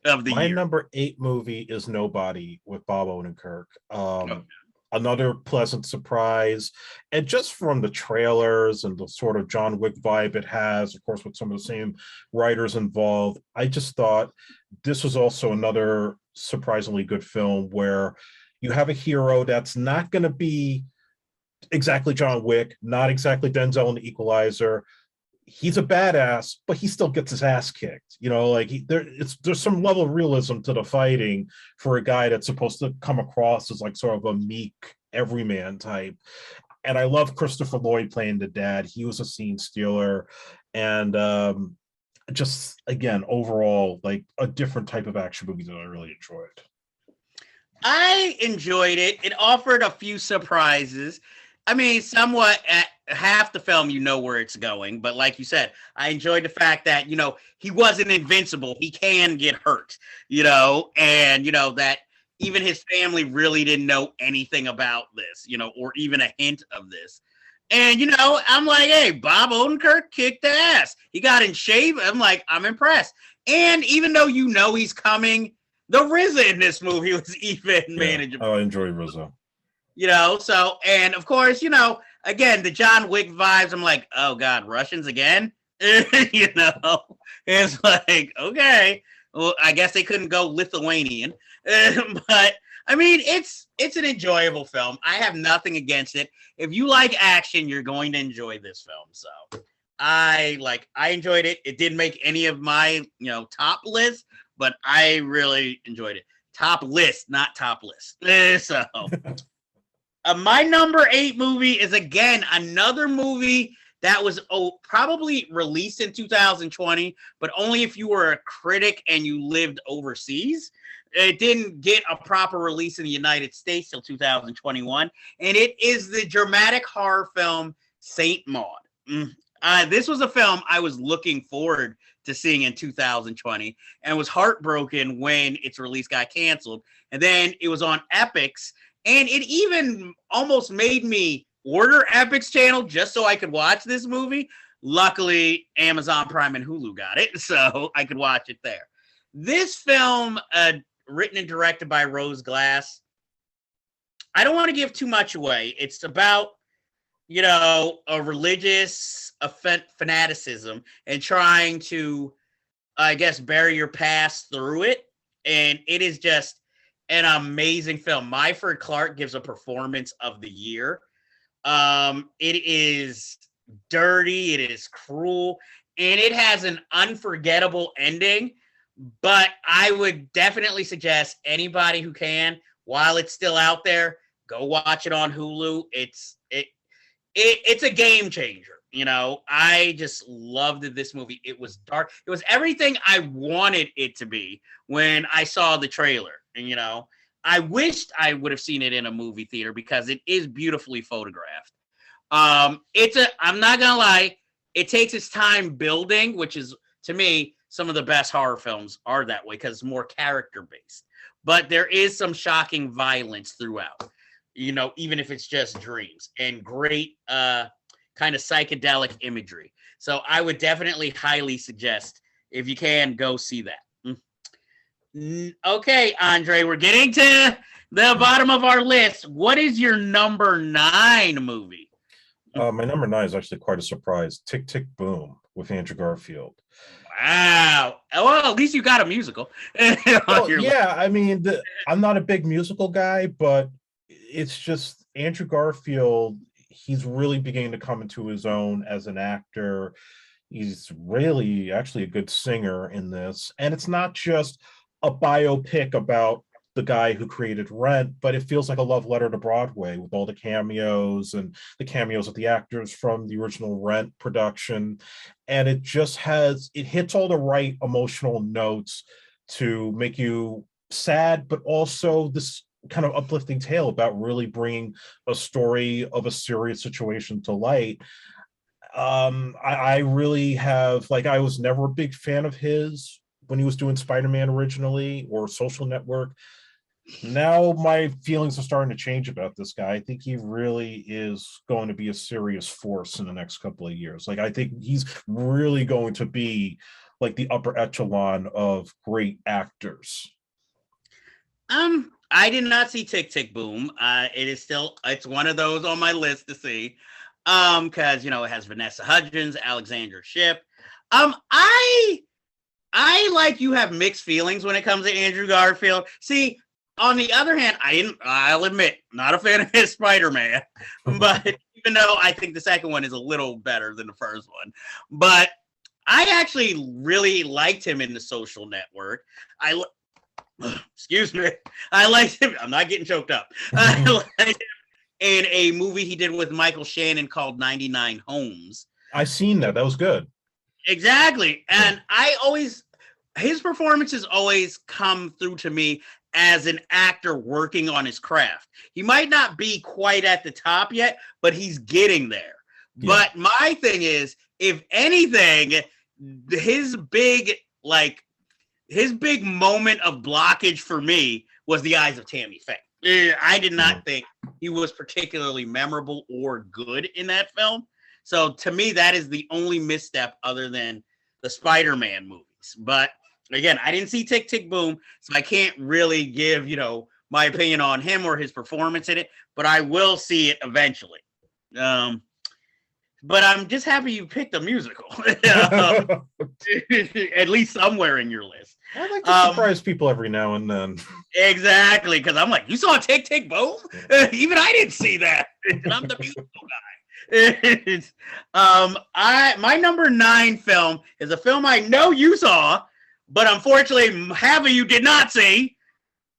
of the My year? number 8 movie is Nobody with Bob Odenkirk. Oh, Another pleasant surprise. And just from the trailers and the sort of John Wick vibe it has, of course, with some of the same writers involved, I just thought this was also another surprisingly good film where you have a hero that's not going to be exactly John Wick, not exactly Denzel in The Equalizer. He's a badass, but he still gets his ass kicked. Like there's some level of realism to the fighting for a guy that's supposed to come across as like sort of a meek everyman type. And I love Christopher Lloyd playing the dad. He was a scene stealer, and just again overall like a different type of action movie that I really enjoyed. I enjoyed it. It offered a few surprises. I mean, somewhat at half the film, you know where it's going. But like you said, I enjoyed the fact that, he wasn't invincible. He can get hurt, and, that even his family really didn't know anything about this, or even a hint of this. And, I'm like, hey, Bob Odenkirk kicked ass. He got in shape. I'm like, I'm impressed. And even though he's coming, the RZA in this movie was even manageable. I enjoy RZA. So, and of course, again, the John Wick vibes, I'm like, oh God, Russians again? It's like, okay, well, I guess they couldn't go Lithuanian. But I mean, it's an enjoyable film. I have nothing against it. If you like action, you're going to enjoy this film. So I enjoyed it. It didn't make any of my, top lists, but I really enjoyed it. Top list, not top list. So my number 8 movie is again another movie that was probably released in 2020, but only if you were a critic and you lived overseas. It didn't get a proper release in the United States till 2021, and it is the dramatic horror film Saint Maud. This was a film I was looking forward to seeing in 2020 and was heartbroken when its release got canceled. And then it was on Epix, and it even almost made me order Epix channel just so I could watch this movie. Luckily, Amazon Prime and Hulu got it, so I could watch it there. This film, written and directed by Rose Glass, I don't want to give too much away. It's about, a religious fanaticism and trying to, I guess, bury your past through it. And it is just an amazing film. Myford Clark gives a performance of the year. It is dirty, it is cruel, and it has an unforgettable ending. But I would definitely suggest anybody who can, while it's still out there, go watch it on Hulu. It's a game changer. I just loved this movie. It was dark. It was everything I wanted it to be when I saw the trailer. And, I wished I would have seen it in a movie theater because it is beautifully photographed. I'm not going to lie, it takes its time building, which is, to me, some of the best horror films are that way because it's more character-based. But there is some shocking violence throughout, even if it's just dreams, and great kind of psychedelic imagery. So I would definitely highly suggest, if you can, go see that. Okay, Andre, we're getting to the bottom of our list. What is your number 9 movie? My number 9 is actually quite a surprise. Tick, Tick, Boom with Andrew Garfield. Wow. Well, at least you got a musical. Yeah, I mean, I'm not a big musical guy, but it's just Andrew Garfield. He's really beginning to come into his own as an actor. He's really actually a good singer in this. And it's not just a biopic about the guy who created Rent, but it feels like a love letter to Broadway with all the cameos and the cameos of the actors from the original Rent production. And it hits all the right emotional notes to make you sad, but also this kind of uplifting tale about really bringing a story of a serious situation to light. I really have, I was never a big fan of his when he was doing Spider-Man originally or Social Network. Now my feelings are starting to change about this guy. I think he really is going to be a serious force in the next couple of years. Like, I think he's really going to be like the upper echelon of great actors. I did not see Tick Tick Boom. It's one of those on my list to see. Because it has Vanessa Hudgens, Alexandra Shipp. I like you have mixed feelings when it comes to Andrew Garfield. See, on the other hand, I'll admit, not a fan of his Spider-Man, but even though I think the second one is a little better than the first one, but I actually really liked him in The Social Network. Excuse me. I liked him. I'm not getting choked up. I liked him in a movie he did with Michael Shannon called 99 Homes. I seen that. That was good. Exactly. And his performances always come through to me as an actor working on his craft. He might not be quite at the top yet, but he's getting there. Yeah. But my thing is, if anything, his big moment of blockage for me was The Eyes of Tammy Faye. I did not think he was particularly memorable or good in that film. So to me, that is the only misstep other than the Spider-Man movies. But again, I didn't see Tick Tick Boom, so I can't really give, my opinion on him or his performance in it, but I will see it eventually. But I'm just happy you picked a musical, at least somewhere in your list. I like to surprise people every now and then. Exactly, because I'm like, you saw Tick Tick Boom? Even I didn't see that. And I'm the musical guy. My number 9 film is a film I know you saw, but unfortunately, half of you did not see.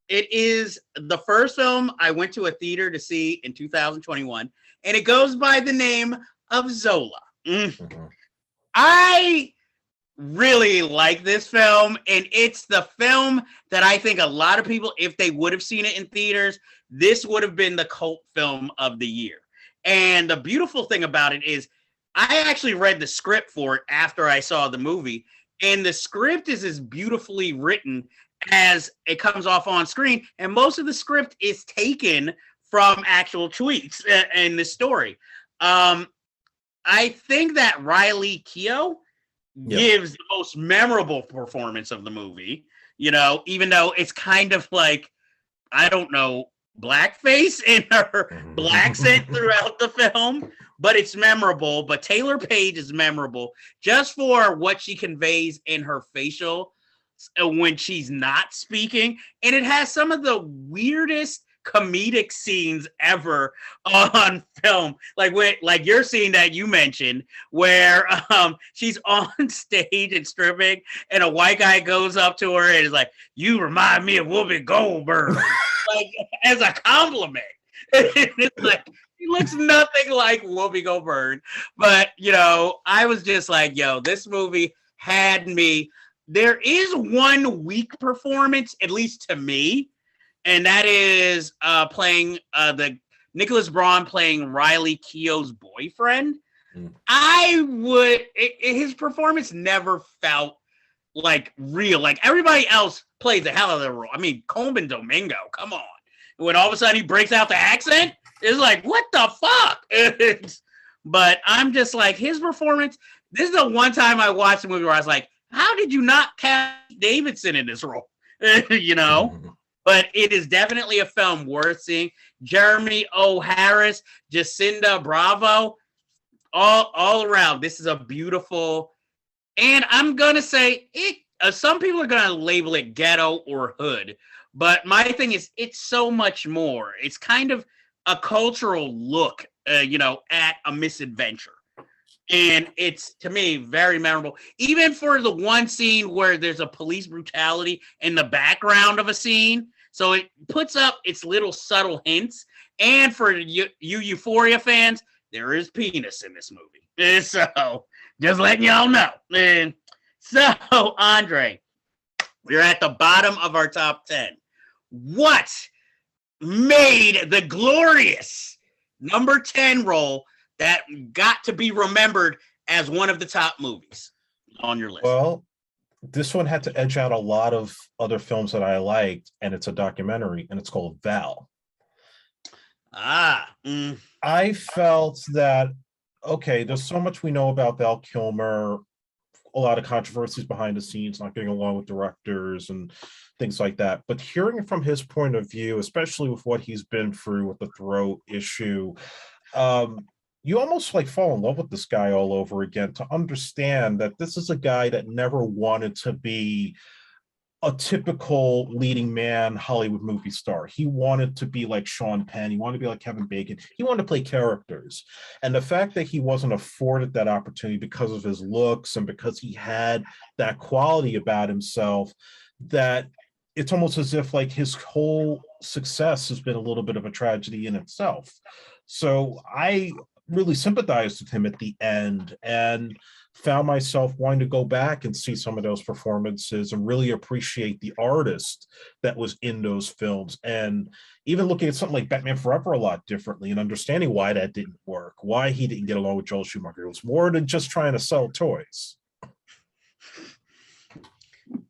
It is the first film I went to a theater to see in 2021, and it goes by the name of Zola. Mm-hmm. I really like this film, and it's the film that I think a lot of people, if they would have seen it in theaters, this would have been the cult film of the year. And the beautiful thing about it is I actually read the script for it after I saw the movie, and the script is as beautifully written as it comes off on screen, and most of the script is taken from actual tweets in the story. I think that Riley Keough gives the most memorable performance of the movie, even though it's kind of like, I don't know, blackface in her black accent throughout the film, but it's memorable. But Taylor Page is memorable just for what she conveys in her facial when she's not speaking. And it has some of the weirdest comedic scenes ever on film, like your scene that you mentioned where she's on stage and stripping and a white guy goes up to her and is like, "You remind me of Whoopi Goldberg," like as a compliment. It's like, he looks nothing like Whoopi Goldberg, but I was just like, this movie had me. There is one weak performance, at least to me, and that is playing the Nicholas Braun playing Riley Keough's boyfriend. His performance never felt like real. Like everybody else plays the hell out of their role. I mean, Coleman Domingo, come on. When all of a sudden he breaks out the accent, it's like, what the fuck? But I'm just like, his performance, this is the one time I watched the movie where I was like, how did you not cast Davidson in this role? But it is definitely a film worth seeing. Jeremy O. Harris, Jacinda Bravo, all around. This is a beautiful, and I'm going to say it. Some people are going to label it ghetto or hood, but my thing is it's so much more. It's kind of a cultural look, at a misadventure. And it's, to me, very memorable. Even for the one scene where there's a police brutality in the background of a scene. So it puts up its little subtle hints. And for you Euphoria fans, there is penis in this movie. So, just letting y'all know. And so, Andre, we're at the bottom of our top 10. What made the glorious number 10 role that got to be remembered as one of the top movies on your list? Well, This one had to edge out a lot of other films that I liked, and it's a documentary, and it's called Val. Ah, I felt that, okay, there's so much we know about Val Kilmer, a lot of controversies behind the scenes, not getting along with directors and things like that. But hearing it from his point of view, especially with what he's been through with the throat issue, you almost like fall in love with this guy all over again, to understand that this is a guy that never wanted to be a typical leading man Hollywood movie star. He wanted to be like Sean Penn. He wanted to be like Kevin Bacon. He wanted to play characters. And the fact that he wasn't afforded that opportunity because of his looks and because he had that quality about himself, that it's almost as if like his whole success has been a little bit of a tragedy in itself. So I really sympathized with him at the end, and found myself wanting to go back and see some of those performances and really appreciate the artist that was in those films. And even looking at something like Batman Forever a lot differently and understanding why that didn't work, why he didn't get along with Joel Schumacher. It was more than just trying to sell toys.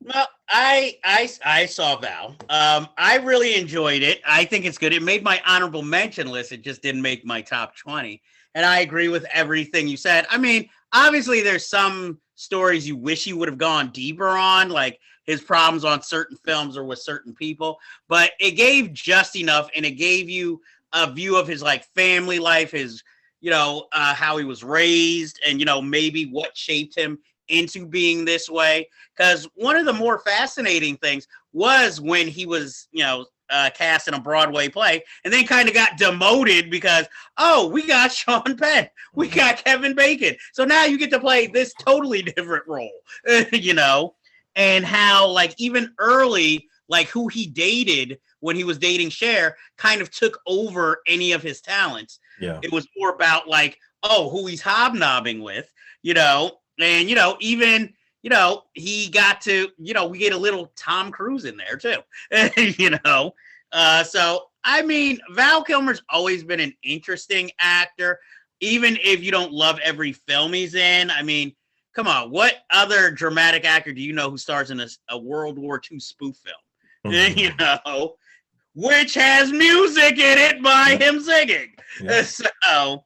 well, I saw Val. I really enjoyed it. I think it's good. It made my honorable mention list. It just didn't make my top 20. And I agree with everything you said. I mean, obviously there's some stories you wish he would have gone deeper on, like his problems on certain films or with certain people, but it gave just enough, and it gave you a view of his like family life, his, how he was raised, and, maybe what shaped him into being this way. Because one of the more fascinating things was when he was, cast in a Broadway play, and then kind of got demoted because, oh, we got Sean Penn, we got Kevin Bacon, so now you get to play this totally different role, and how like even early, like who he dated when he was dating Cher kind of took over any of his talents. Yeah. It was more about like, oh, who he's hobnobbing with, and even he got to, we get a little Tom Cruise in there too, so, I mean, Val Kilmer's always been an interesting actor, even if you don't love every film he's in. I mean, come on, what other dramatic actor do you know who stars in a World War II spoof film, which has music in it by him singing? Yeah. So,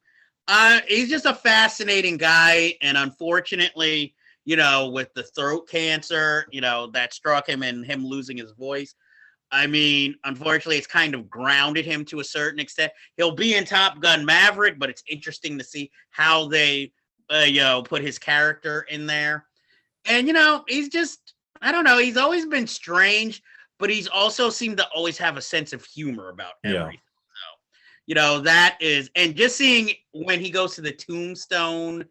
he's just a fascinating guy, and unfortunately, with the throat cancer, that struck him and him losing his voice, I mean, unfortunately, it's kind of grounded him to a certain extent. He'll be in Top Gun Maverick, but it's interesting to see how they, put his character in there. And, he's just, I don't know, he's always been strange, but he's also seemed to always have a sense of humor about everything. So, that is, and just seeing when he goes to the Tombstone,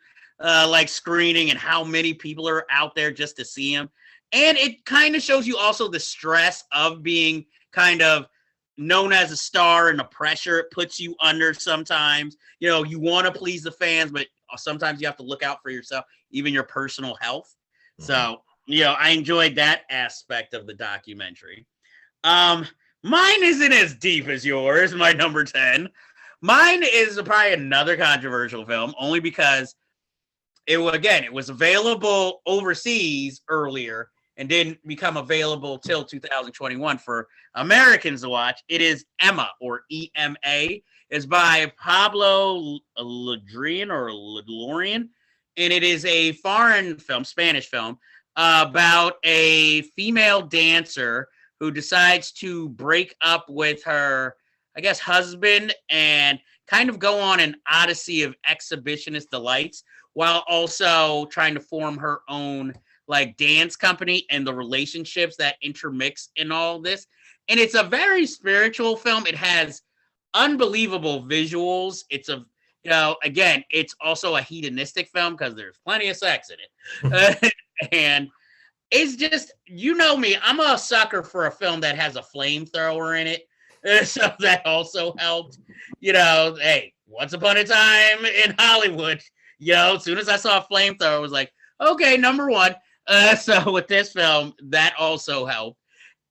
screening, and how many people are out there just to see him. And it kind of shows you also the stress of being kind of known as a star and the pressure it puts you under sometimes. You want to please the fans, but sometimes you have to look out for yourself, even your personal health. Mm-hmm. So, I enjoyed that aspect of the documentary. Mine isn't as deep as yours, my number 10. Mine is probably another controversial film, only because it was available overseas earlier and didn't become available till 2021 for Americans to watch. It is Emma, or EMA. It's by Pablo Larraín, and it is a foreign film, Spanish film, about a female dancer who decides to break up with her, I guess, husband, and kind of go on an odyssey of exhibitionist delights while also trying to form her own like dance company, and the relationships that intermix in all this. And it's a very spiritual film. It has unbelievable visuals. It's again, it's also a hedonistic film because there's plenty of sex in it. And it's just, me, I'm a sucker for a film that has a flamethrower in it. So that also helped. Hey, once upon a time in Hollywood, as soon as I saw a flamethrower, I was like, okay, number one. So with this film, that also helped.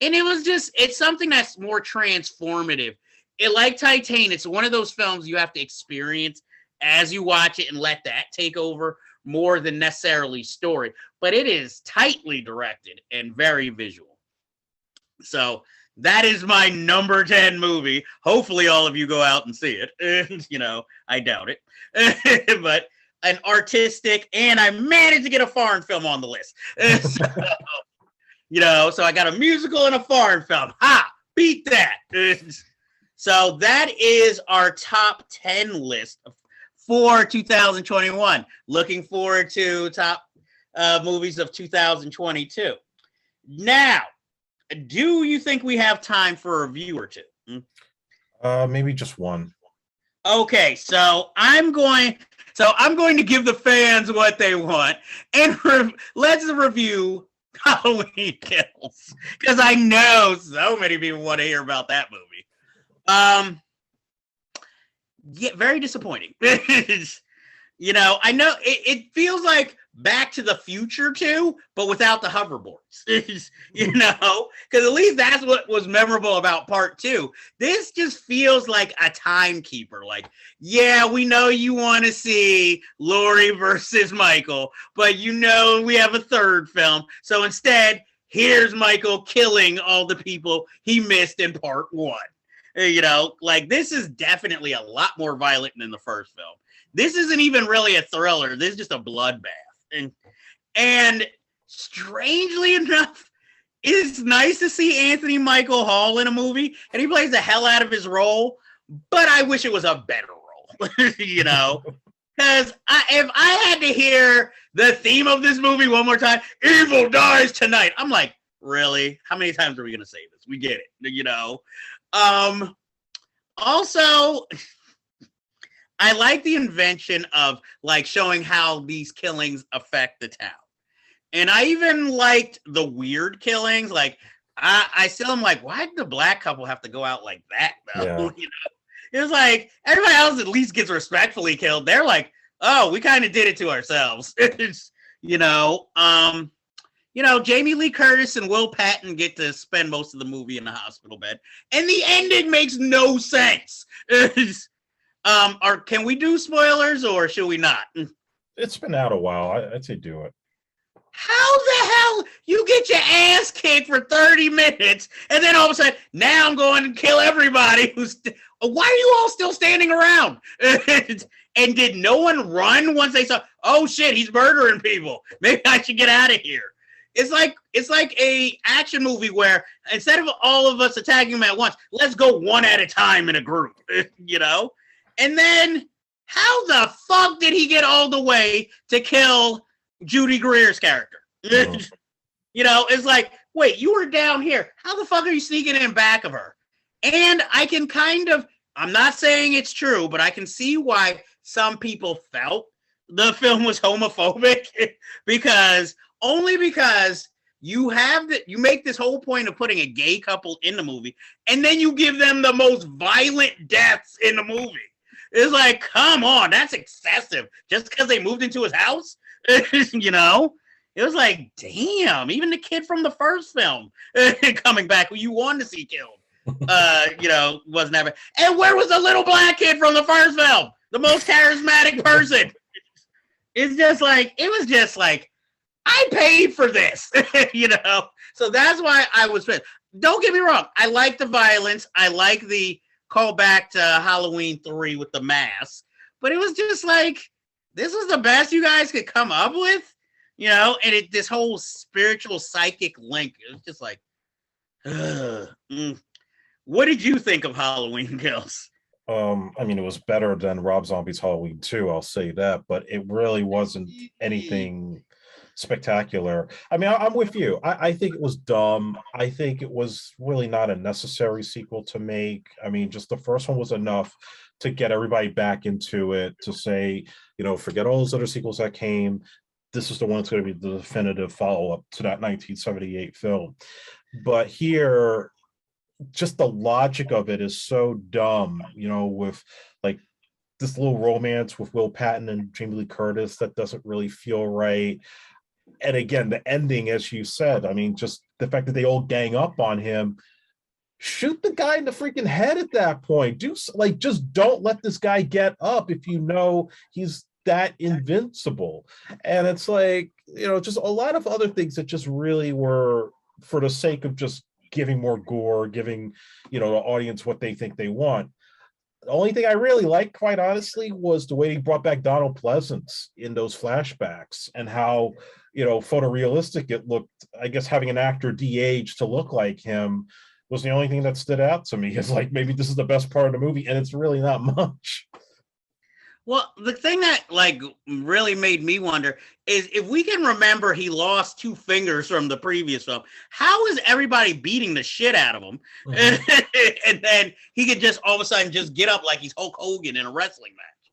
And it's something that's more transformative. Like Titan, it's one of those films you have to experience as you watch it and let that take over, more than necessarily story, but it is tightly directed and very visual. So that is my number 10 movie. Hopefully all of you go out and see it. And, I doubt it. But an artistic, and I managed to get a foreign film on the list. So I got a musical and a foreign film. Ha! Beat that. So that is our top 10 list for 2021. Looking forward to top movies of 2022. Now, do you think we have time for a review or two? Maybe just one. Okay, so I'm going to give the fans what they want, and let's review Halloween Kills, because I know so many people want to hear about that movie. Yeah, very disappointing. I know it feels like Back to the Future 2, but without the hoverboards. Because at least that's what was memorable about part 2. This just feels like a timekeeper. Like, yeah, we know you want to see Laurie versus Michael, but we have a third film. So instead, here's Michael killing all the people he missed in part 1. This is definitely a lot more violent than the first film. This isn't even really a thriller. This is just a bloodbath. And strangely enough, it's nice to see Anthony Michael Hall in a movie, and he plays the hell out of his role, but I wish it was a better role, Because if I had to hear the theme of this movie one more time, evil dies tonight, I'm like, really? How many times are we going to say this? We get it, Also, I like the invention of showing how these killings affect the town. And I even liked the weird killings. I still am like, why did the black couple have to go out like that though? Yeah. It was like everybody else at least gets respectfully killed. They're like, oh, we kind of did it to ourselves. Jamie Lee Curtis and Will Patton get to spend most of the movie in a hospital bed. And the ending makes no sense. Can we do spoilers or should we not? It's been out a while. I'd say do it. How the hell you get your ass kicked for 30 minutes and then all of a sudden, now I'm going to kill everybody why are you all still standing around? And did no one run once they saw, oh shit, he's murdering people. Maybe I should get out of here. It's like a action movie where instead of all of us attacking him at once, let's go one at a time in a group, And then how the fuck did he get all the way to kill Judy Greer's character? Oh. It's like, wait, you were down here. How the fuck are you sneaking in back of her? And I can I'm not saying it's true, but I can see why some people felt the film was homophobic because you make this whole point of putting a gay couple in the movie, and then you give them the most violent deaths in the movie. It's like, come on, that's excessive. Just because they moved into his house, It was like, damn, even the kid from the first film coming back who you wanted to see killed, wasn't ever. And where was the little black kid from the first film? The most charismatic person. It was just like, I paid for this, So that's why I was pissed. Don't get me wrong. I like the violence. I like the call back to Halloween 3 with the mask. But it was just like, this was the best you guys could come up with, and this whole spiritual psychic link. It was just like, What did you think of Halloween Kills? It was better than Rob Zombie's Halloween 2, I'll say that, but it really wasn't anything spectacular. I'm with you. I think it was dumb. I think it was really not a necessary sequel to make. Just the first one was enough to get everybody back into it, to say, forget all those other sequels that came. This is the one that's going to be the definitive follow-up to that 1978 film. But here, just the logic of it is so dumb, with this little romance with Will Patton and Jamie Lee Curtis that doesn't really feel right. And again, the ending, as you said, just the fact that they all gang up on him, shoot the guy in the freaking head at that point. Just don't let this guy get up if you know he's that invincible. And it's like, just a lot of other things that just really were for the sake of just giving more gore, giving, the audience what they think they want. The only thing I really liked, quite honestly, was the way he brought back Donald Pleasance in those flashbacks and how, photorealistic it looked. I guess having an actor de-age to look like him was the only thing that stood out to me. It's like, maybe this is the best part of the movie, and it's really not much. Well, the thing that really made me wonder is if we can remember he lost 2 fingers from the previous film, how is everybody beating the shit out of him? Mm-hmm. And then he could just all of a sudden just get up like he's Hulk Hogan in a wrestling match,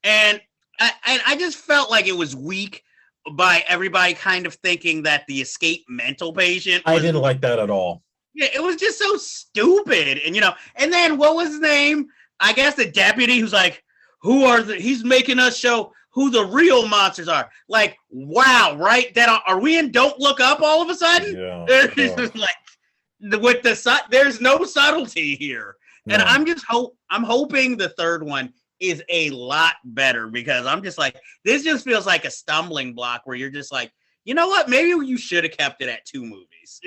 And I just felt like it was weak by everybody kind of thinking that the escaped mental patient I didn't like that at all. Yeah, it was just so stupid. And then what was his name? I guess the deputy who's like, he's making us show who the real monsters are. Like, wow, right? Are we in Don't Look Up all of a sudden? Yeah. There's no subtlety here. No. And I'm hoping the third one is a lot better, because I'm just like, this just feels like a stumbling block where you're just like, you know what? Maybe you should have kept it at 2 movies,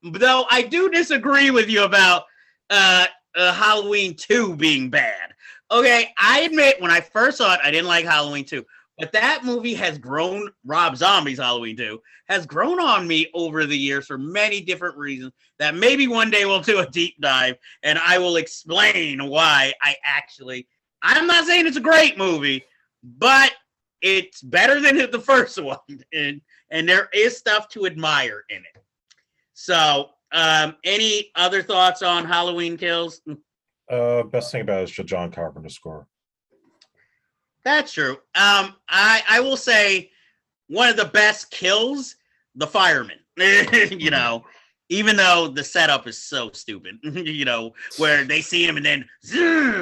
Though I do disagree with you about Halloween 2 being bad. Okay, I admit when I first saw it, I didn't like Halloween 2. But that movie has grown, Rob Zombie's Halloween 2, has grown on me over the years for many different reasons that maybe one day we'll do a deep dive and I will explain why I'm not saying it's a great movie, but it's better than the first one. And there is stuff to admire in it. So, any other thoughts on Halloween Kills? Best thing about it is the John Carpenter score. That's true. I will say one of the best kills, the fireman. Even though the setup is so stupid. Where they see him and then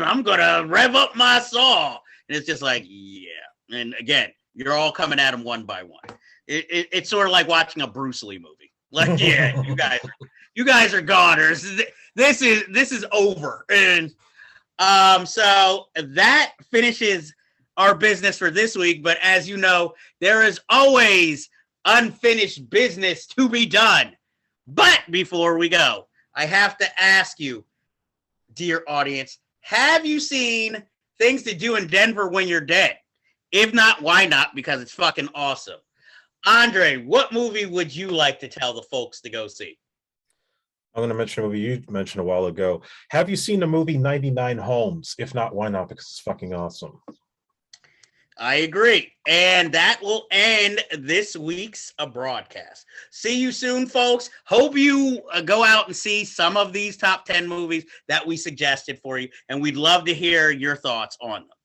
I'm gonna rev up my saw, and it's just like, yeah. And again, you're all coming at him one by one. It's sort of like watching a Bruce Lee movie. Like, yeah, you guys are goners. This is over. And so that finishes our business for this week. But as you know, there is always unfinished business to be done. But before we go, I have to ask you, dear audience, have you seen Things to Do in Denver When You're Dead? If not, why not? Because it's fucking awesome. Andre, what movie would you like to tell the folks to go see? I'm going to mention a movie you mentioned a while ago. Have you seen the movie 99 Homes? If not, why not? Because it's fucking awesome. I agree. And that will end this week's broadcast. See you soon, folks. Hope you go out and see some of these top 10 movies that we suggested for you. And we'd love to hear your thoughts on them.